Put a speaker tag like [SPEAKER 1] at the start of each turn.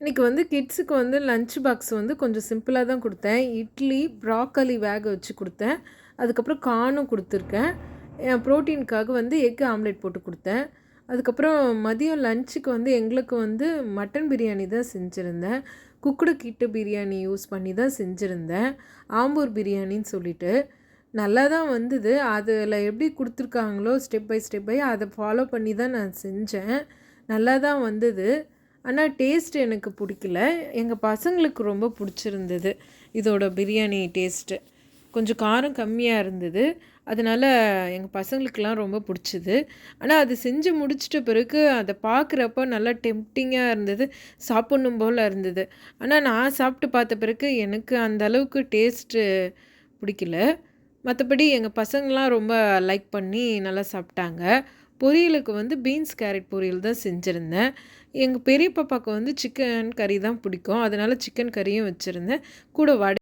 [SPEAKER 1] இன்றைக்கி வந்து கிட்ஸுக்கு வந்து லஞ்ச் பாக்ஸ் வந்து கொஞ்சம் சிம்பிளாக தான் கொடுத்தேன். இட்லி, ப்ராக்கலி வேக வச்சு கொடுத்தேன். அதுக்கப்புறம் கார்னும் கொடுத்துருக்கேன். ப்ரோட்டீனுக்காக வந்து எக் ஆம்லேட் போட்டு கொடுத்தேன். அதுக்கப்புறம் மதியம் லஞ்சுக்கு வந்து எங்களுக்கு வந்து மட்டன் பிரியாணி தான் செஞ்சுருந்தேன். குக்குடு கிட்டு பிரியாணி யூஸ் பண்ணி தான் செஞ்சுருந்தேன். ஆம்பூர் பிரியாணின்னு சொல்லிட்டு நல்லா தான் வந்தது. அதில் எப்படி கொடுத்துருக்காங்களோ ஸ்டெப் பை அதை ஃபாலோ பண்ணி தான் நான் செஞ்சேன். நல்லா தான் வந்தது. ஆனால் டேஸ்ட் எனக்கு பிடிக்கல. எங்கள் பசங்களுக்கு ரொம்ப பிடிச்சிருந்தது இதோட பிரியாணி டேஸ்ட்டு. கொஞ்சம் காரம் கம்மியாக இருந்தது. அதனால் எங்கள் பசங்களுக்கெலாம் ரொம்ப பிடிச்சிது. ஆனால் அது செஞ்சு முடிச்சிட்ட பிறகு அதை பார்க்குறப்ப நல்லா டெம்ப்டிங்காக இருந்தது. சாப்பிட்ணும் போல் இருந்தது. ஆனால் நான் சாப்பிட்டு பார்த்த பிறகு எனக்கு அந்த அளவுக்கு டேஸ்ட்டு பிடிக்கல. மற்றபடி எங்கள் பசங்களாம் ரொம்ப லைக் பண்ணி நல்லா சாப்பிட்டாங்க. பொரியலுக்கு வந்து பீன்ஸ் கேரட் பொரியல் தான் செஞ்சுருந்தேன். எங்கள் பெரிய பாப்பாவுக்கு வந்து சிக்கன் கறி தான் பிடிக்கும். அதனால் சிக்கன் கறியும் வச்சுருந்தேன். கூட வடை